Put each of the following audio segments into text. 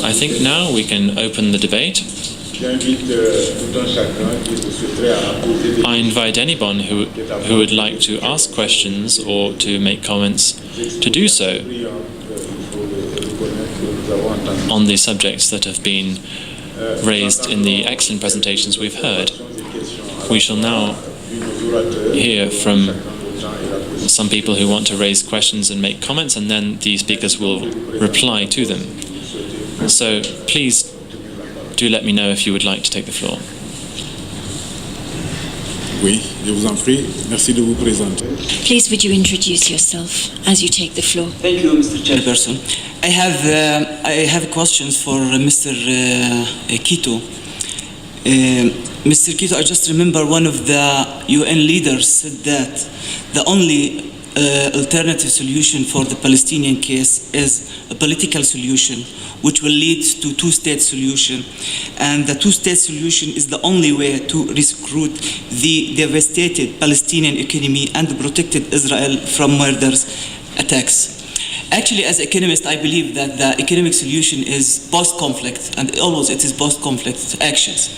I think now we can open the debate. I invite anyone who would like to ask questions or to make comments to do so on the subjects that have been raised in the excellent presentations we've heard. We shall now hear from some people who want to raise questions and make comments, and then the speakers will reply to them. So please do let me know if you would like to take the floor. Oui, je vous en prie. Merci de vous présenter. Please, would you introduce yourself as you take the floor? Thank you, Mr. Chairperson. I have questions for Mr. Quito. Mr. Quito, I just remember one of the UN leaders said that the only alternative solution for the Palestinian case is a political solution, which will lead to two-state solution. And the two-state solution is the only way to recruit the devastated Palestinian economy and protected Israel from murderous attacks. Actually, as an economist, I believe that the economic solution is post-conflict, and always it is post-conflict actions.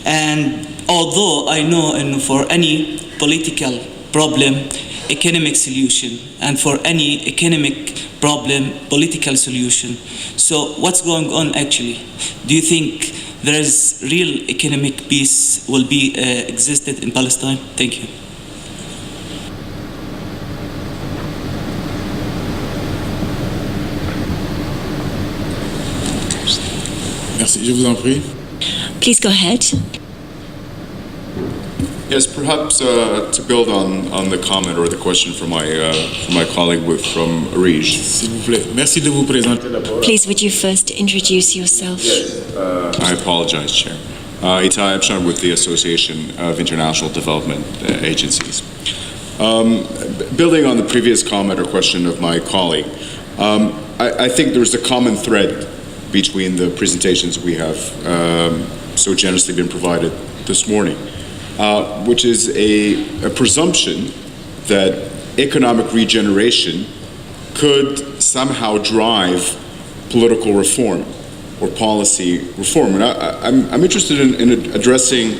And although I know for any political problem, economic solution, and for any economic problem, political solution. So what's going on actually? Do you think there is real economic peace will be existed in Palestine? Thank you. Merci, je vous en prie. Please go ahead. Yes, perhaps to build on the comment or the question from my colleague from Arij. S'il vous plaît. Merci de vous présenter d'abord. Please, would you first introduce yourself? Yes, I apologize, Chair. Itai Abshan with the Association of International Development Agencies. Building on the previous comment or question of my colleague, I think there's a common thread between the presentations we have so generously been provided this morning, which is a presumption that economic regeneration could somehow drive political reform or policy reform. And I'm interested in addressing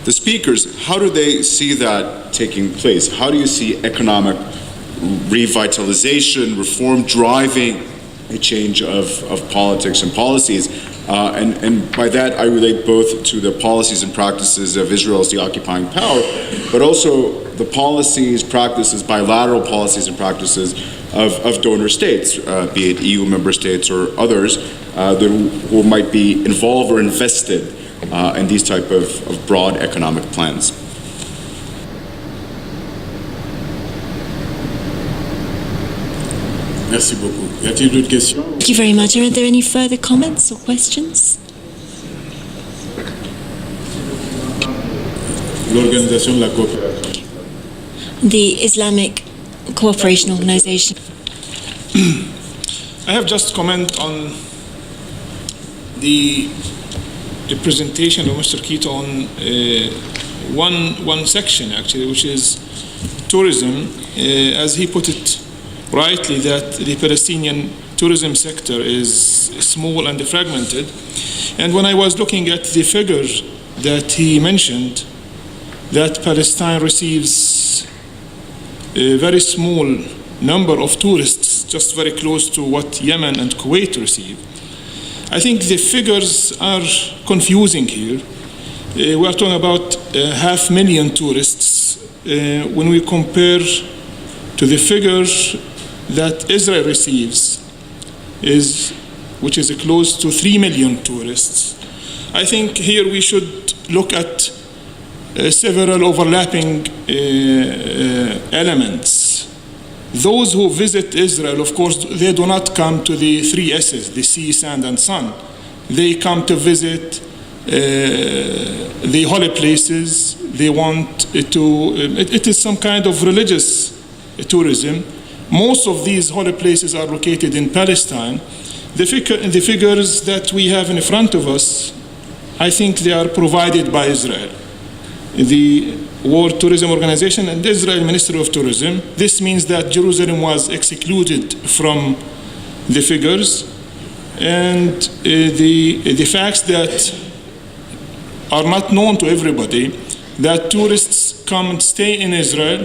the speakers. How do they see that taking place? How do you see economic revitalization, reform driving a change of politics and policies? And by that, I relate both to the policies and practices of Israel as the occupying power, but also the policies, practices, bilateral policies and practices of donor states, be it EU member states or others, who might be involved or invested in these type of broad economic plans. Merci beaucoup. Y a-t-il d'autres questions? Thank you very much. Are there any further comments or questions? L'Organisation de la Coopération. The Islamic Cooperation Organization. I have just comment on the presentation of Mr. Quito on one section actually, which is tourism, as he put it rightly, that the Palestinian tourism sector is small and fragmented. And when I was looking at the figures that he mentioned, that Palestine receives a very small number of tourists, just very close to what Yemen and Kuwait receive. I think the figures are confusing here. We are talking about 500,000 tourists when we compare to the figures that Israel receives, which is close to 3 million tourists. I think here we should look at several overlapping elements. Those who visit Israel, of course, they do not come to the 3 S's, the sea, sand, and sun. They come to visit the holy places. They want to, it is some kind of religious tourism. Most of these holy places are located in Palestine. The figures that we have in front of us, I think they are provided by Israel, the World Tourism Organization and the Israel Ministry of Tourism. This means that Jerusalem was excluded from the figures and the facts that are not known to everybody, that tourists come and stay in Israel,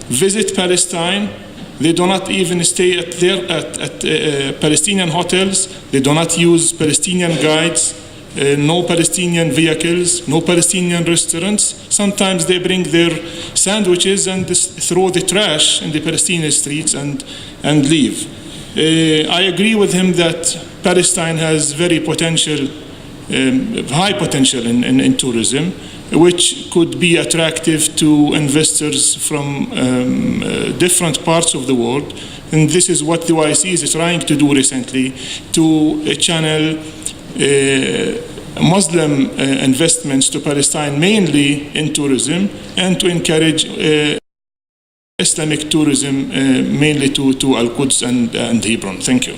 visit Palestine. They do not even stay at Palestinian hotels. They do not use Palestinian guides, no Palestinian vehicles, no Palestinian restaurants. Sometimes they bring their sandwiches and throw the trash in the Palestinian streets and leave. I agree with him that Palestine has very high potential in tourism, which could be attractive to investors from different parts of the world. And this is what the YC is trying to do recently, to channel Muslim investments to Palestine, mainly in tourism, and to encourage Islamic tourism, mainly to Al-Quds and Hebron. Thank you.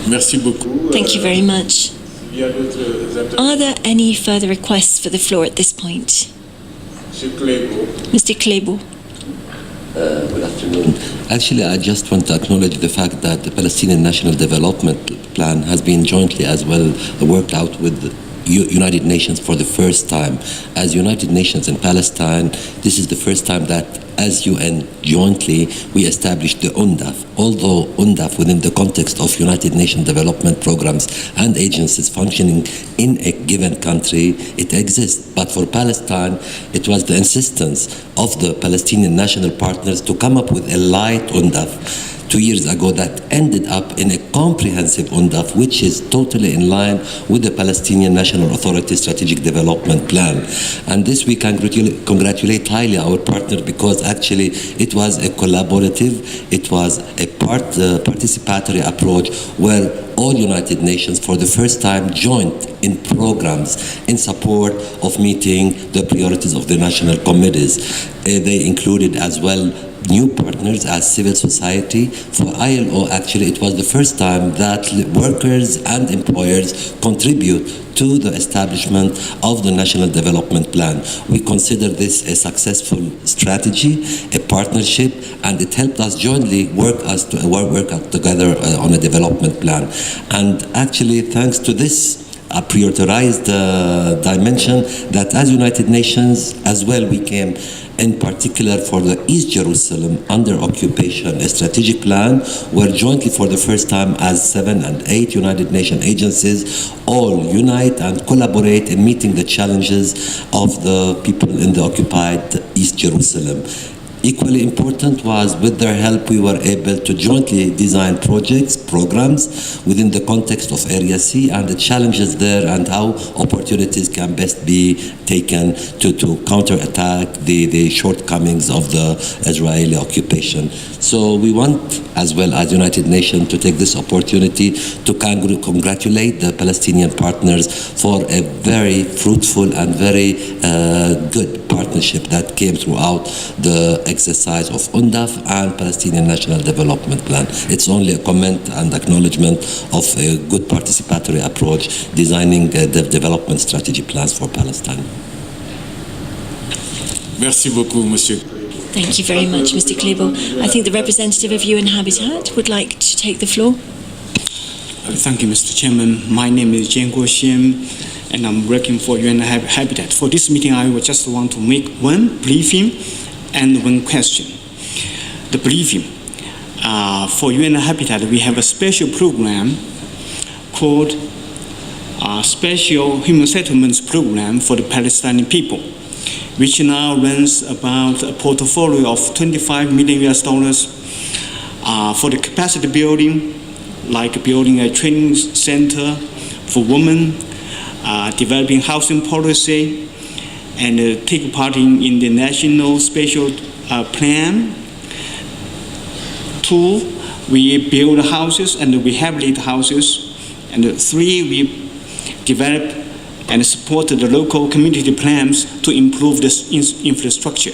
Merci beaucoup. Thank you very much. Are there any further requests for the floor at this point? Mr. Klebo. Good afternoon. Actually, I just want to acknowledge the fact that the Palestinian National Development Plan has been jointly as well worked out with the United Nations for the first time. As United Nations in Palestine, this is the first time that as UN jointly we established the UNDAF. Although UNDAF within the context of United Nations development programs and agencies functioning in a given country, it exists. But for Palestine, it was the insistence of the Palestinian national partners to come up with a light UNDAF 2 years ago that ended up in a comprehensive UNDAF, which is totally in line with the Palestinian National Authority Strategic Development Plan. And this we congratulate highly our partner, because actually it was a collaborative, it was a participatory approach where all United Nations for the first time joined in programs in support of meeting the priorities of the national committees. They included as well new partners as civil society. For ILO, actually, it was the first time that workers and employers contribute to the establishment of the National Development Plan. We consider this a successful strategy, a partnership, and it helped us jointly work together on a development plan. And actually, thanks to this prioritized dimension, that as United Nations as well we came in particular for the East Jerusalem under occupation, a strategic plan where jointly for the first time as 7 and 8 United Nations agencies all unite and collaborate in meeting the challenges of the people in the occupied East Jerusalem. Equally important was, with their help, we were able to jointly design projects, programs within the context of Area C and the challenges there and how opportunities can best be taken to counterattack the shortcomings of the Israeli occupation. So we want, as well as United Nations, to take this opportunity to congratulate the Palestinian partners for a very fruitful and very good partnership that came throughout the exercise of UNDAF and Palestinian National Development Plan. It's only a comment and acknowledgement of a good participatory approach designing the development strategy plans for Palestine. Merci beaucoup, Monsieur. Thank you very much, Mr. Klebo. I think the representative of UN Habitat would like to take the floor. Thank you, Mr. Chairman. My name is Jian Guoxian, and I'm working for UN Habitat. For this meeting, I would just want to make one briefing and one question. The briefing. For UN Habitat, we have a special program called Special Human Settlements Program for the Palestinian people, which now runs about a portfolio of $25 million for the capacity building, like building a training center for women, developing housing policy, and take part in the national special plan. 2, we build houses and we rehabilitate houses. And 3, we develop and support the local community plans to improve this infrastructure.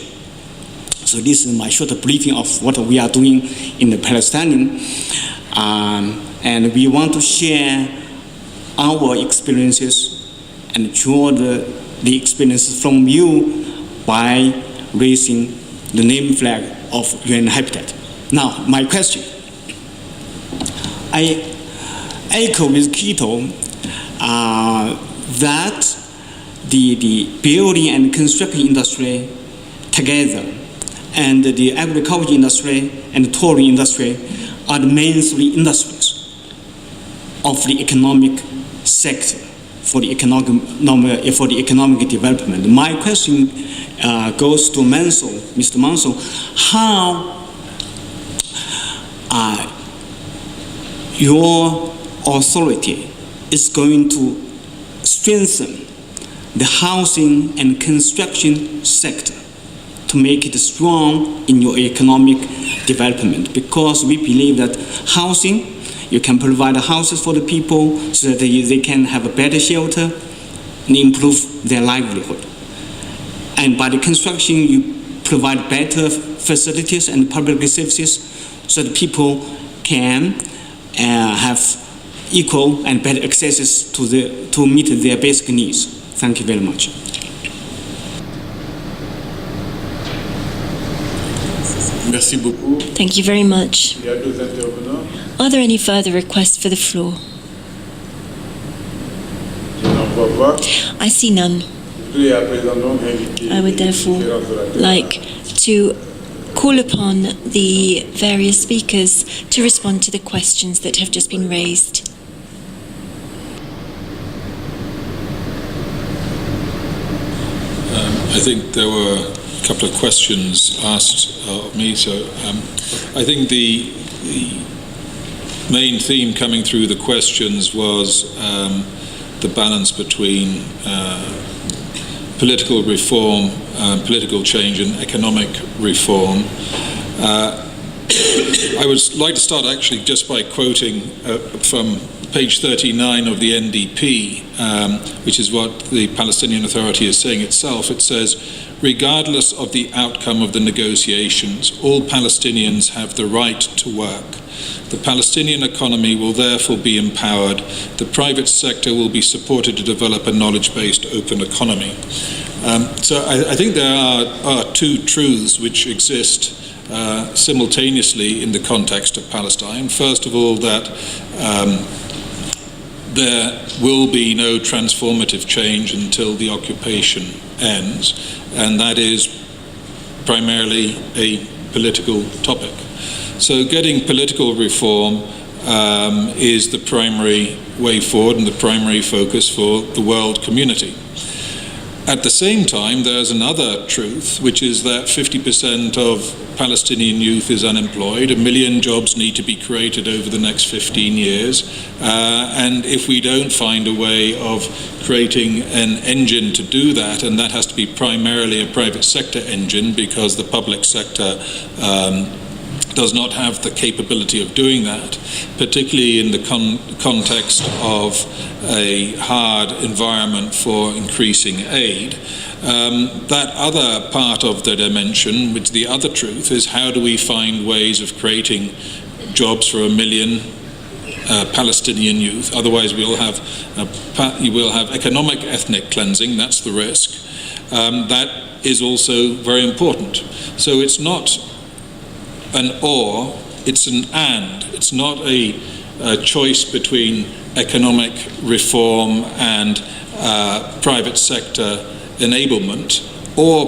So this is my short briefing of what we are doing in the Palestinian. And we want to share our experiences and draw the experiences from you by raising the name flag of UN Habitat. Now, my question. I echo with Quito that the building and construction industry together and the agriculture industry and the tourism industry are the main three industries of the economic sector for the economic development. My question goes to Mr. Mansour. How your authority is going to strengthen the housing and construction sector to make it strong in your economic development? Because we believe that housing, you can provide houses for the people so that they can have a better shelter and improve their livelihood. And by the construction, you provide better facilities and public services so that people can have equal and better access to meet their basic needs. Thank you very much. Merci beaucoup. Thank you very much. Il y a deux intervenants. Are there any further requests for the floor? Je n'en vois pas. I see none. Et à présent donc inviter I would therefore les différents orateurs. like to call upon the various speakers to respond to the questions that have just been raised. I think there were a couple of questions asked of me, so I think the main theme coming through the questions was the balance between political reform, political change and economic reform. I would like to start actually just by quoting from page 39 of the NDP, which is what the Palestinian Authority is saying itself. It says, regardless of the outcome of the negotiations, all Palestinians have the right to work. The Palestinian economy will therefore be empowered. The private sector will be supported to develop a knowledge-based open economy. So I think there are two truths which exist simultaneously in the context of Palestine. First of all, that there will be no transformative change until the occupation ends, and that is primarily a political topic. So getting political reform is the primary way forward and the primary focus for the world community. At the same time, there's another truth, which is that 50% of Palestinian youth is unemployed. 1 million jobs need to be created over the next 15 years. And if we don't find a way of creating an engine to do that, and that has to be primarily a private sector engine because the public sector does not have the capability of doing that, particularly in the context of a hard environment for increasing aid. That other part of the dimension, which the other truth, is how do we find ways of creating jobs for 1 million Palestinian youth? Otherwise you will have economic ethnic cleansing. That's the risk. That is also very important. So it's not an or, it's an and. It's not a choice between economic reform and private sector enablement or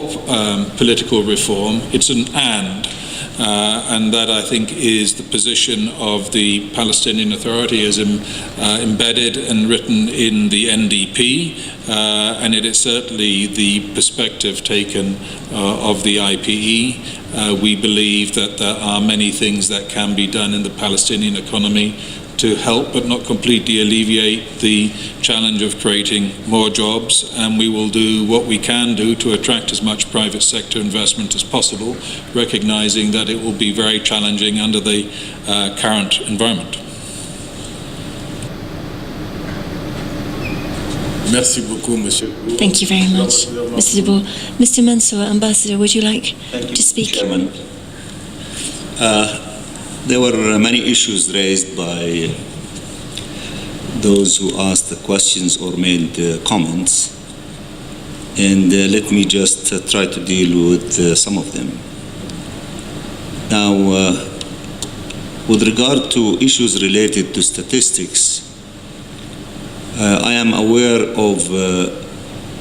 political reform. It's an and that I think is the position of the Palestinian Authority as embedded and written in the NDP, and it is certainly the perspective taken of the IPE. We believe that there are many things that can be done in the Palestinian economy to help but not completely alleviate the challenge of creating more jobs, and we will do what we can do to attract as much private sector investment as possible, recognizing that it will be very challenging under the current environment. Merci beaucoup, Monsieur. Thank you very much, Mr. Debour. Mr. Mansour, Ambassador, would you like to speak? Chairman. There were many issues raised by those who asked the questions or made comments, and let me just try to deal with some of them. Now, with regard to issues related to statistics, I am aware of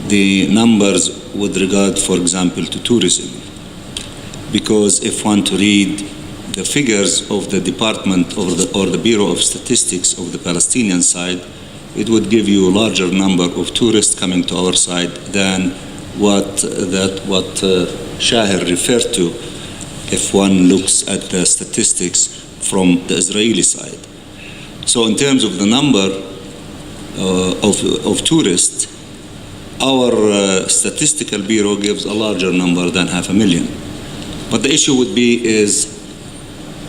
the numbers with regard, for example, to tourism. Because if one to read the figures of the Department or the Bureau of Statistics of the Palestinian side, it would give you a larger number of tourists coming to our side than what Shahir referred to if one looks at the statistics from the Israeli side. So in terms of the number of tourists, our statistical bureau gives a larger number than 500,000. But the issue would be is,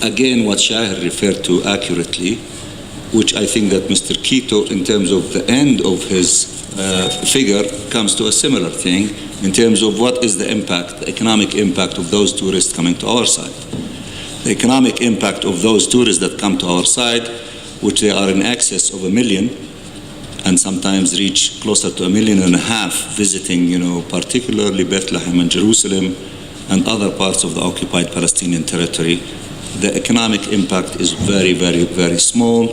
again, what Shahir referred to accurately, which I think that Mr. Quito, in terms of the end of his figure, comes to a similar thing in terms of what is the impact, the economic impact of those tourists coming to our side. The economic impact of those tourists that come to our side, which they are in excess of 1 million, and sometimes reach closer to 1.5 million visiting, particularly Bethlehem and Jerusalem and other parts of the occupied Palestinian territory. The economic impact is very, very, very small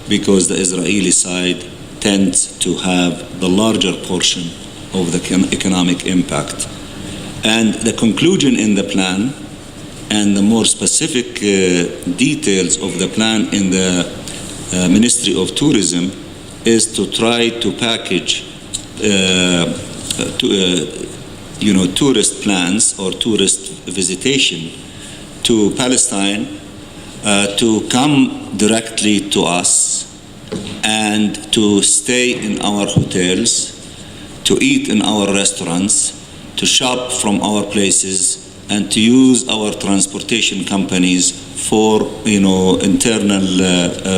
because the Israeli side tends to have the larger portion of the economic impact. And the conclusion in the plan and the more specific details of the plan in the Ministry of Tourism is to try to package tourist plans or tourist visitation to Palestine to come directly to us and to stay in our hotels, to eat in our restaurants, to shop from our places, and to use our transportation companies for internal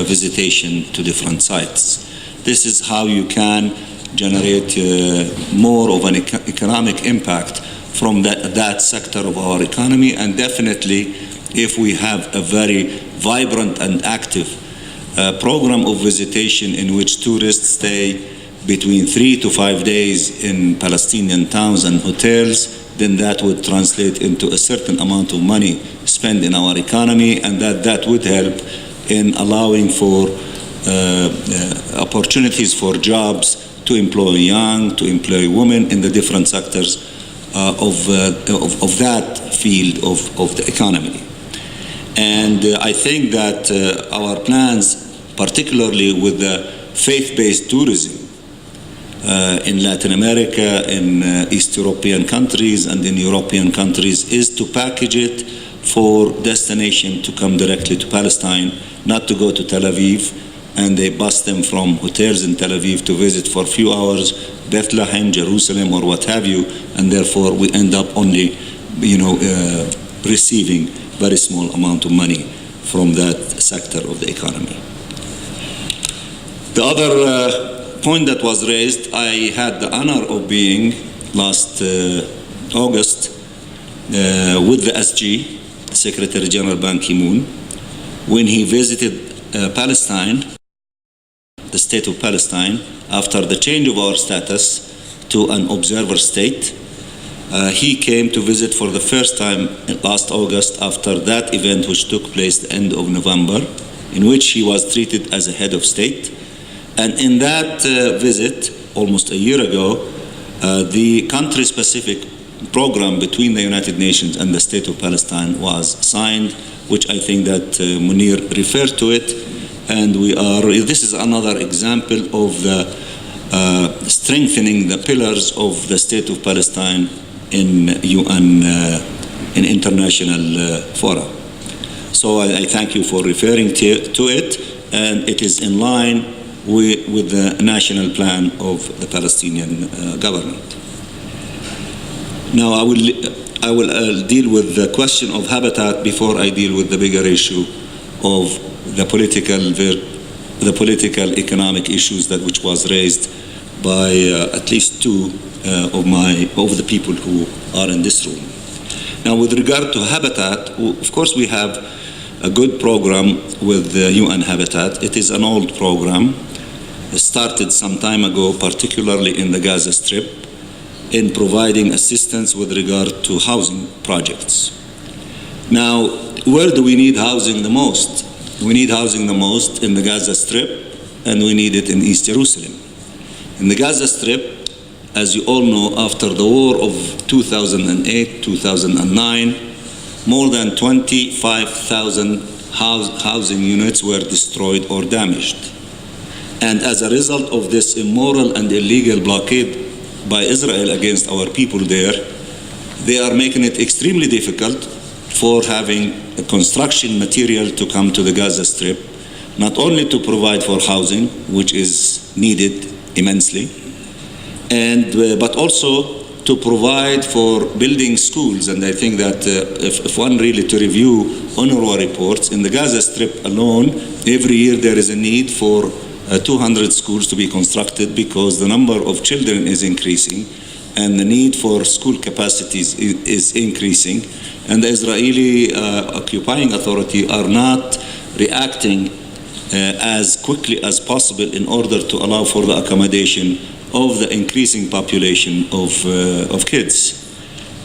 visitation to different sites. This is how you can generate more of an economic impact from that sector of our economy. And definitely, if we have a very vibrant and active program of visitation in which tourists stay between 3 to 5 days in Palestinian towns and hotels, then that would translate into a certain amount of money spent in our economy, and that would help in allowing for opportunities for jobs to employ young, to employ women in the different sectors of that field of the economy. And I think that our plans, particularly with the faith-based tourism in Latin America, in East European countries, and in European countries, is to package it for destination to come directly to Palestine, not to go to Tel Aviv, and they bus them from hotels in Tel Aviv to visit for a few hours Bethlehem, Jerusalem, or what have you, and therefore we end up only, receiving very small amount of money from that sector of the economy. The other point that was raised, I had the honor of being last August with the SG, Secretary General Ban Ki-moon, when he visited Palestine, the state of Palestine, after the change of our status to an observer state. He came to visit for the first time last August after that event which took place the end of November, in which he was treated as a head of state. And in that visit, almost a year ago, the country-specific program between the United Nations and the State of Palestine was signed, which I think that Munir referred to it. And this is another example of the strengthening the pillars of the State of Palestine in UN, in international fora. So I thank you for referring to it, and it is in line with the national plan of the Palestinian government. Now I will deal with the question of habitat before I deal with the bigger issue of the political economic issues which was raised by at least two of the people who are in this room. Now, with regard to habitat, of course we have a good program with the UN Habitat. It is an old program. It started some time ago, particularly in the Gaza Strip, in providing assistance with regard to housing projects. Now, where do we need housing the most? We need housing the most in the Gaza Strip, and we need it in East Jerusalem. In the Gaza Strip, as you all know, after the war of 2008, 2009, more than 25,000 housing units were destroyed or damaged. And as a result of this immoral and illegal blockade by Israel against our people there, they are making it extremely difficult for having a construction material to come to the Gaza Strip, not only to provide for housing, which is needed immensely, but also to provide for building schools. And I think that if one really to review UNRWA reports, in the Gaza Strip alone, every year there is a need for 200 schools to be constructed because the number of children is increasing and the need for school capacities is increasing. And the Israeli occupying authority are not reacting as quickly as possible in order to allow for the accommodation of the increasing population of kids.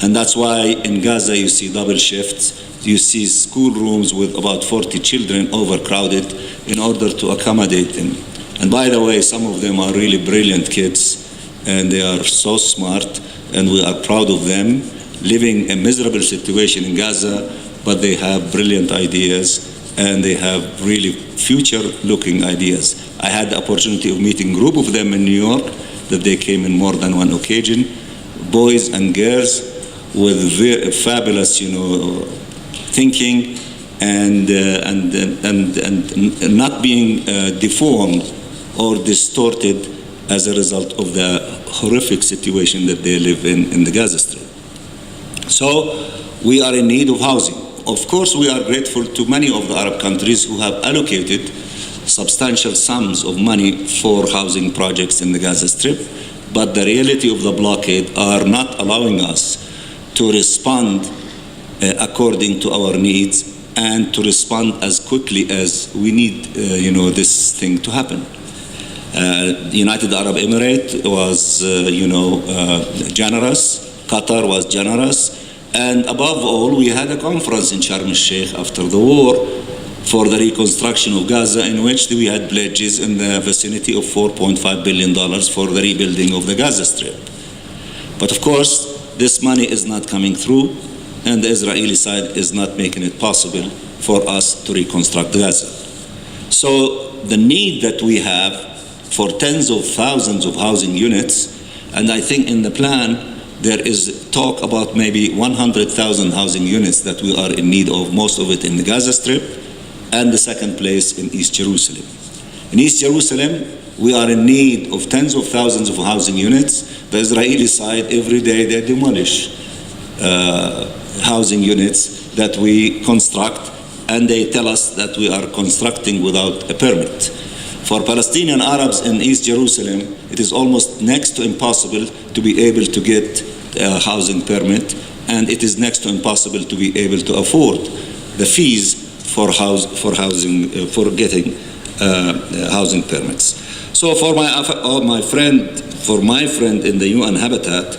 And that's why in Gaza you see double shifts. You see school rooms with about 40 children overcrowded in order to accommodate them. And by the way, some of them are really brilliant kids, and they are so smart, and we are proud of them, living a miserable situation in Gaza, but they have brilliant ideas, and they have really future-looking ideas. I had the opportunity of meeting a group of them in New York, that they came in more than one occasion, boys and girls with very fabulous, thinking and not being deformed or distorted as a result of the horrific situation that they live in the Gaza Strip. So we are in need of housing. Of course, we are grateful to many of the Arab countries who have allocated substantial sums of money for housing projects in the Gaza Strip, but the reality of the blockade are not allowing us to respond according to our needs and to respond as quickly as we need this thing to happen. The United Arab Emirates was generous, Qatar was generous, and above all we had a conference in Sharm el-Sheikh after the war for the reconstruction of Gaza, in which we had pledges in the vicinity of $4.5 billion for the rebuilding of the Gaza Strip. But of course, this money is not coming through, and the Israeli side is not making it possible for us to reconstruct Gaza. So the need that we have for tens of thousands of housing units, and I think in the plan there is talk about maybe 100,000 housing units that we are in need of, most of it in the Gaza Strip, and the second place in East Jerusalem. In East Jerusalem, we are in need of tens of thousands of housing units. The Israeli side, every day they demolish housing units that we construct, and they tell us that we are constructing without a permit. For Palestinian Arabs in East Jerusalem, it is almost next to impossible to be able to get a housing permit, and it is next to impossible to be able to afford the fees for getting housing permits. So for my friend in the UN Habitat,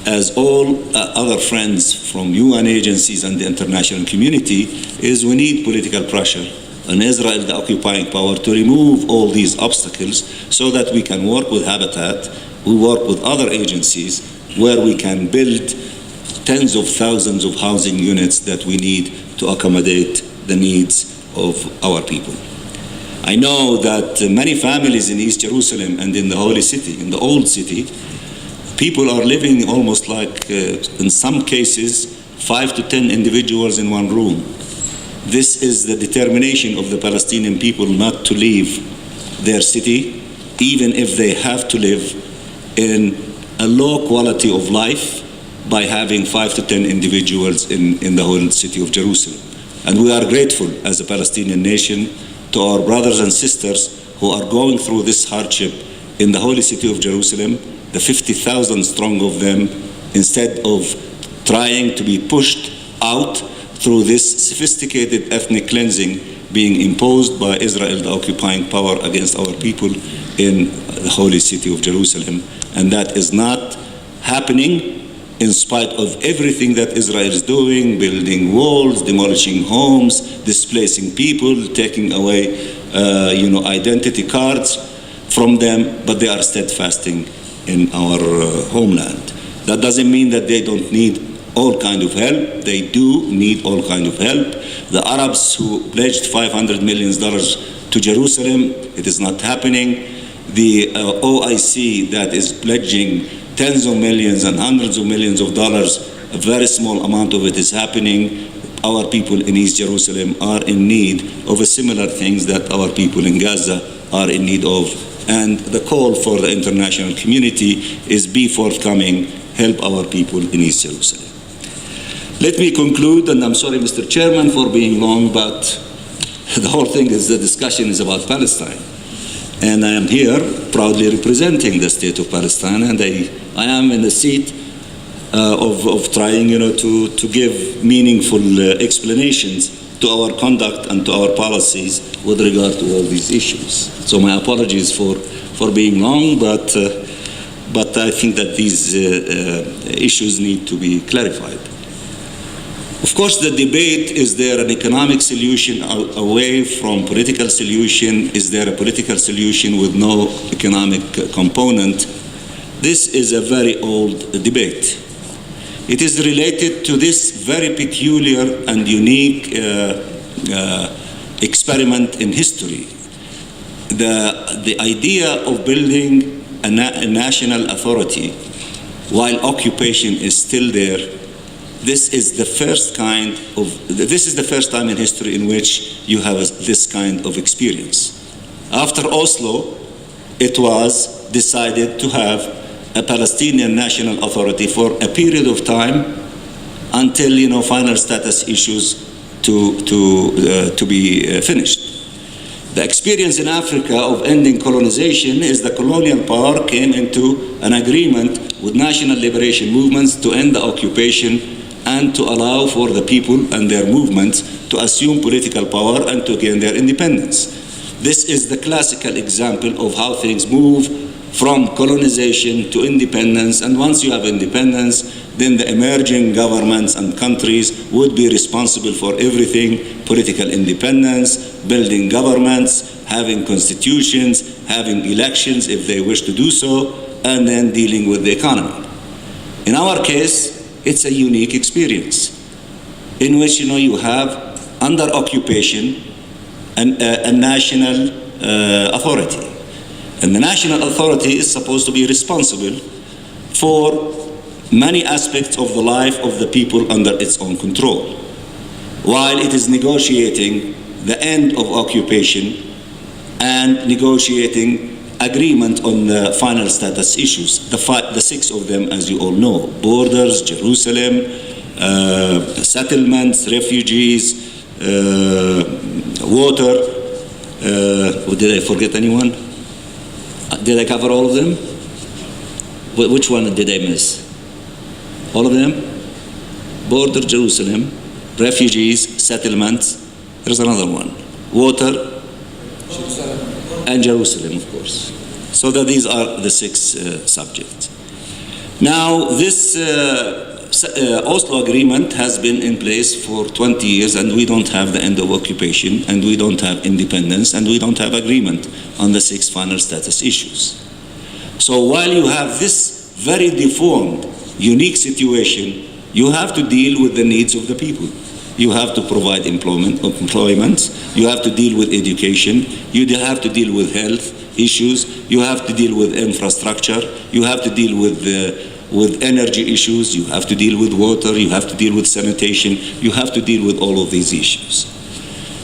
as all other friends from UN agencies and the international community, is we need political pressure on Israel, the occupying power, to remove all these obstacles so that we can work with Habitat, we work with other agencies where we can build tens of thousands of housing units that we need to accommodate the needs of our people. I know that many families in East Jerusalem and in the Holy City, in the old city, people are living almost like, in some cases, 5 to 10 individuals in one room. This is the determination of the Palestinian people not to leave their city, even if they have to live in a low quality of life by having 5 to 10 individuals in the whole city of Jerusalem. And we are grateful as a Palestinian nation to our brothers and sisters who are going through this hardship in the holy city of Jerusalem, the 50,000 strong of them, instead of trying to be pushed out through this sophisticated ethnic cleansing being imposed by Israel, the occupying power, against our people in the holy city of Jerusalem. And that is not happening in spite of everything that Israel is doing, building walls, demolishing homes, displacing people, taking away, identity cards from them, but they are steadfasting in our homeland. That doesn't mean that they don't need all kind of help. They do need all kind of help. The Arabs who pledged $500 million to Jerusalem, it is not happening. The OIC that is pledging tens of millions and hundreds of millions of dollars, a very small amount of it is happening. Our people in East Jerusalem are in need of a similar things that our people in Gaza are in need of. And the call for the international community is be forthcoming, help our people in East Jerusalem. Let me conclude, and I'm sorry, Mr. Chairman, for being long, but the whole thing is the discussion is about Palestine. And I am here proudly representing the state of Palestine, and I am in the seat of trying, to give meaningful explanations to our conduct and to our policies with regard to all these issues. So my apologies for being long, but I think that these issues need to be clarified. Of course, the debate, is there an economic solution away from political solution? Is there a political solution with no economic component? This is a very old debate. It is related to this very peculiar and unique experiment in history. The idea of building a national authority while occupation is still there. This is the first time in history in which you have this kind of experience. After Oslo, it was decided to have a Palestinian national authority for a period of time until final status issues to be finished. The experience in Africa of ending colonization is the colonial power came into an agreement with national liberation movements to end the occupation and to allow for the people and their movements to assume political power and to gain their independence. This is the classical example of how things move from colonization to independence, and once you have independence, then the emerging governments and countries would be responsible for everything: political independence, building governments, having constitutions, having elections if they wish to do so, and then dealing with the economy. In our case, it's a unique experience in which you have under occupation a national authority. And the national authority is supposed to be responsible for many aspects of the life of the people under its own control, while it is negotiating the end of occupation and negotiating agreement on the final status issues, the six of them, as you all know: borders, Jerusalem, settlements, refugees, water. Did I forget anyone? Did I cover all of them? Which one did I miss? All of them? Border, Jerusalem, refugees, settlements. There's another one. Water, and Jerusalem, of course. So that these are the six subjects. Now, this Oslo Agreement has been in place for 20 years, and we don't have the end of occupation, and we don't have independence, and we don't have agreement on the six final status issues. So while you have this very deformed, unique situation, you have to deal with the needs of the people. You have to provide employment, you have to deal with education, you have to deal with health issues, you have to deal with infrastructure, you have to deal with energy issues, you have to deal with water, you have to deal with sanitation, you have to deal with all of these issues.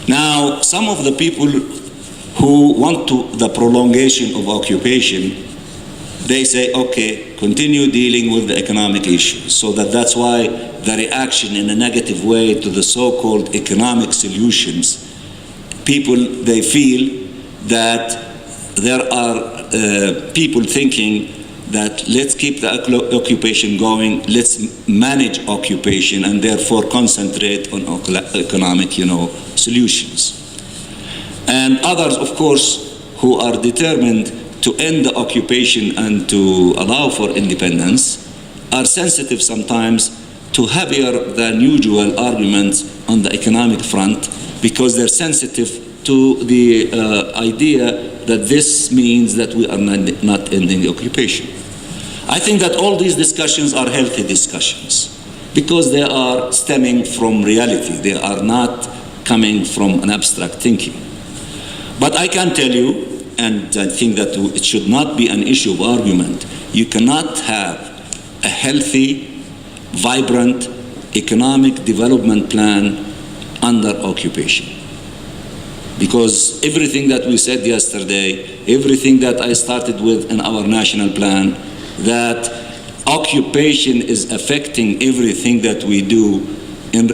Now, some of the people who want the prolongation of occupation, they say, okay, continue dealing with the economic issues. So that's why the reaction in a negative way to the so-called economic solutions, people, they feel that there are people thinking that let's keep the occupation going, let's manage occupation, and therefore concentrate on economic, solutions. And others, of course, who are determined to end the occupation and to allow for independence, are sensitive sometimes to heavier than usual arguments on the economic front because they're sensitive to the idea that this means that we are not ending the occupation. I think that all these discussions are healthy discussions because they are stemming from reality. They are not coming from an abstract thinking. But I can tell you, and I think that it should not be an issue of argument, you cannot have a healthy, vibrant economic development plan under occupation. Because everything that we said yesterday, everything that I started with in our national plan, that occupation is affecting everything that we do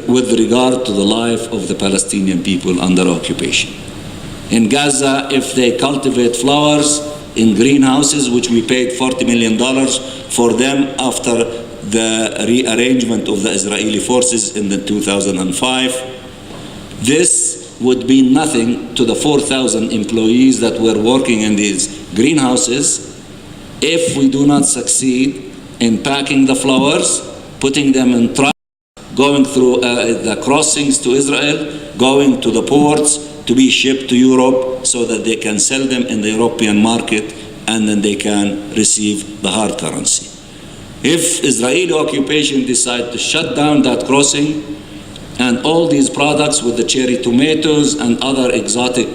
with regard to the life of the Palestinian people under occupation. In Gaza, if they cultivate flowers in greenhouses, which we paid $40 million for them after the rearrangement of the Israeli forces in the 2005, this would be nothing to the 4,000 employees that were working in these greenhouses if we do not succeed in packing the flowers, putting them in trucks, going through the crossings to Israel, going to the ports to be shipped to Europe so that they can sell them in the European market and then they can receive the hard currency. If Israeli occupation decide to shut down that crossing, and all these products with the cherry tomatoes and other exotic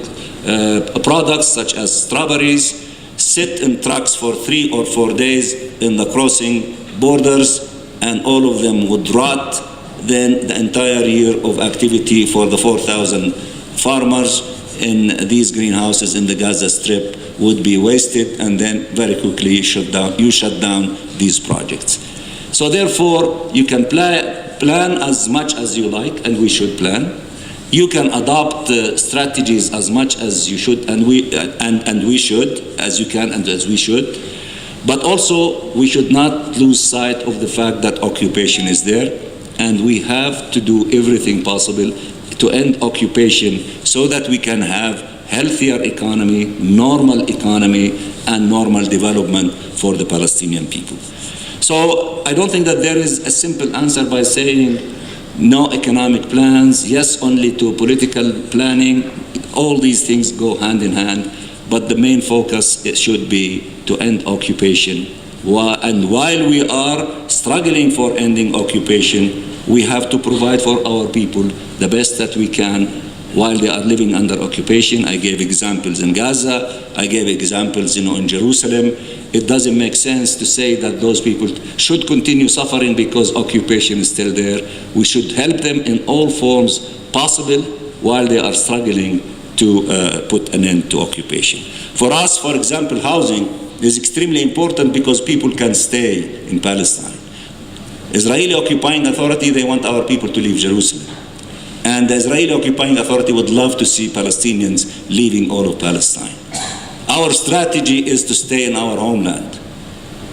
products such as strawberries sit in trucks for 3 or 4 days in the crossing borders, and all of them would rot, then the entire year of activity for the 4,000 farmers in these greenhouses in the Gaza Strip would be wasted, and then very quickly you shut down these projects. So therefore, you can plan as much as you like, and we should plan. You can adopt strategies as much as you should, and we should, as you can and as we should. But also, we should not lose sight of the fact that occupation is there, and we have to do everything possible to end occupation so that we can have healthier economy, normal economy, and normal development for the Palestinian people. So I don't think that there is a simple answer by saying no economic plans, yes only to political planning. All these things go hand in hand, but the main focus should be to end occupation. And while we are struggling for ending occupation, we have to provide for our people the best that we can while they are living under occupation. I gave examples in Gaza, I gave examples in Jerusalem. It doesn't make sense to say that those people should continue suffering because occupation is still there. We should help them in all forms possible while they are struggling to put an end to occupation. For us, for example, housing is extremely important because people can stay in Palestine. Israeli occupying authority, they want our people to leave Jerusalem. And the Israeli occupying authority would love to see Palestinians leaving all of Palestine. Our strategy is to stay in our homeland.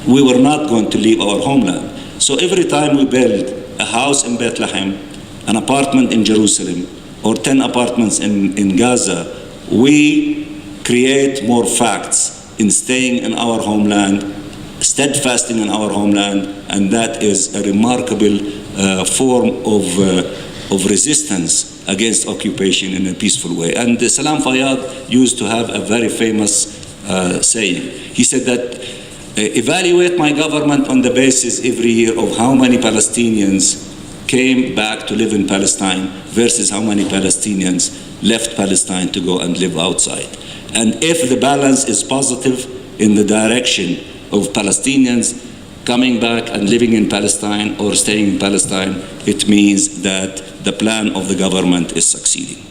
We were not going to leave our homeland. So every time we build a house in Bethlehem, an apartment in Jerusalem, or 10 apartments in Gaza, we create more facts in staying in our homeland, steadfasting in our homeland, and that is a remarkable form of resistance against occupation in a peaceful way. And Salam Fayyad used to have a very famous saying. He said that, evaluate my government on the basis every year of how many Palestinians came back to live in Palestine versus how many Palestinians left Palestine to go and live outside. And if the balance is positive in the direction of Palestinians coming back and living in Palestine or staying in Palestine, it means that the plan of the government is succeeding.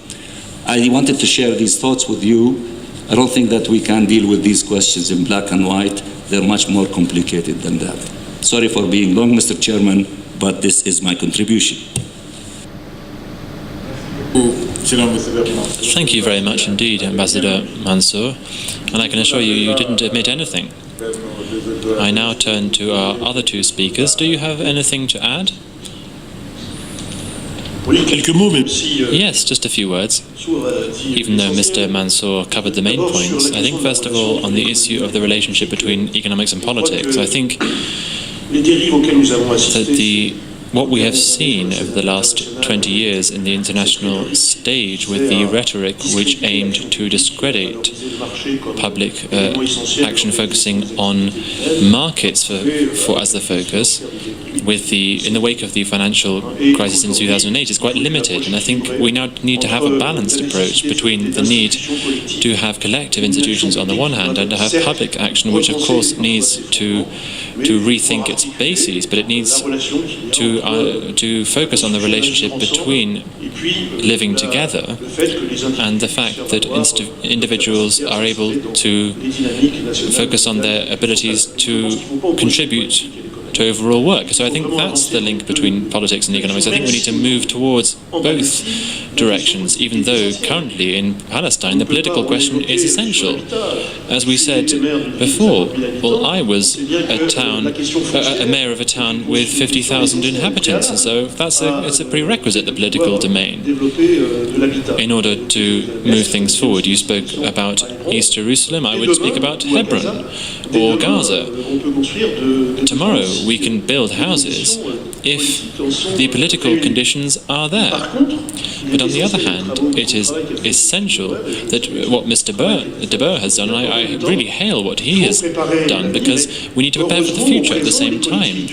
I wanted to share these thoughts with you. I don't think that we can deal with these questions in black and white. They're much more complicated than that. Sorry for being long, Mr. Chairman, but this is my contribution. Thank you very much indeed, Ambassador Mansour, and I can assure you, you didn't admit anything. I now turn to our other two speakers. Do you have anything to add? Yes, just a few words. Even though Mr. Mansour covered the main points, I think first of all on the issue of the relationship between economics and politics, I think that what we have seen over the last 20 years in the international stage with the rhetoric which aimed to discredit public action focusing on markets as the focus, in the wake of the financial crisis in 2008, is quite limited. And I think we now need to have a balanced approach between the need to have collective institutions on the one hand and to have public action, which of course needs to rethink its bases, but it needs to focus on the relationship between living together and the fact that individuals are able to focus on their abilities to contribute to overall work. So I think that's the link between politics and economics. I think we need to move towards both directions, even though currently in Palestine the political question is essential. As we said before, well, I was a mayor of a town with 50,000 inhabitants, and so it's a prerequisite, the political domain, in order to move things forward. You spoke about East Jerusalem, I would speak about Hebron or Gaza. Tomorrow we can build houses if the political conditions are there. But on the other hand, it is essential that what Mr. De Boer has done, and I really hail what he has done, because we need to prepare for the future at the same time.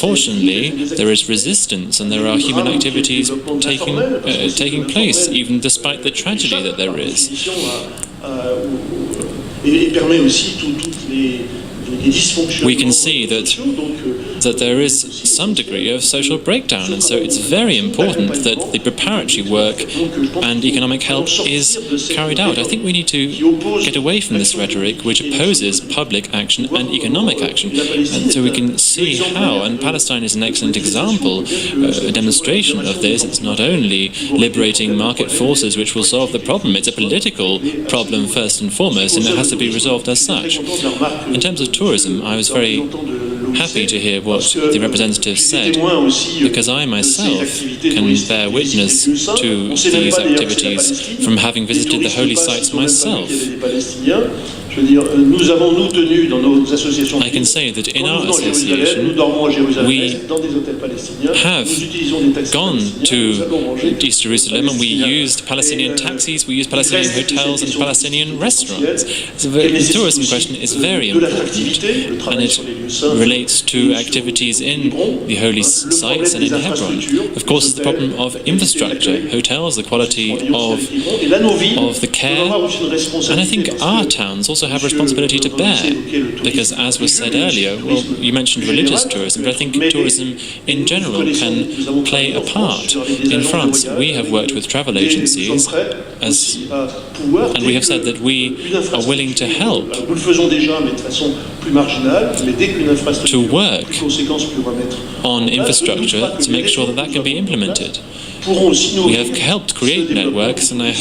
Fortunately, there is resistance and there are human activities taking place, even despite the tragedy that there is. We can see that there is some degree of social breakdown, and so it's very important that the preparatory work and economic help is carried out. I think we need to get away from this rhetoric which opposes public action and economic action, and so we can see how, and Palestine is an excellent example, a demonstration of this. It's not only liberating market forces which will solve the problem, it's a political problem first and foremost, and it has to be resolved as such. In terms of tourism, I was very happy to hear what the representative said, because I myself can bear witness to these activities from having visited the holy sites myself. I can say that in our association we have gone to East Jerusalem and we used Palestinian taxis, we used Palestinian hotels and Palestinian restaurants. So the tourism question is very important, and it relates to activities in the holy sites and in Hebron. Of course, it's the problem of infrastructure, hotels, the quality of the care, and I think our towns also have responsibility to bear, because as was said earlier, well, you mentioned religious tourism, but I think tourism in general can play a part. In France, we have worked with travel agencies, and we have said that we are willing to help to work on infrastructure to make sure that can be implemented. We have helped create networks, and I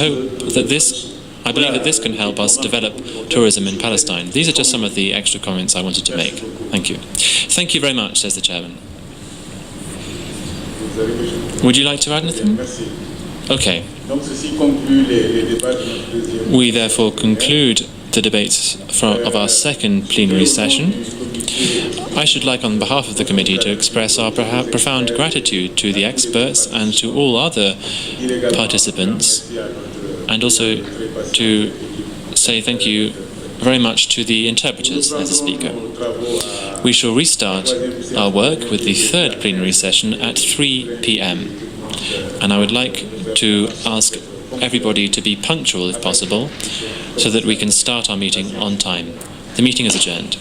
believe that this can help us develop tourism in Palestine. These are just some of the extra comments I wanted to make. Thank you. Thank you very much, says the chairman. Would you like to add anything? Okay. We therefore conclude the debates of our second plenary session. I should like, on behalf of the committee, to express our profound gratitude to the experts and to all other participants, and also to say thank you very much to the interpreters as a speaker. We shall restart our work with the third plenary session at 3 p.m. And I would like to ask everybody to be punctual if possible, so that we can start our meeting on time. The meeting is adjourned.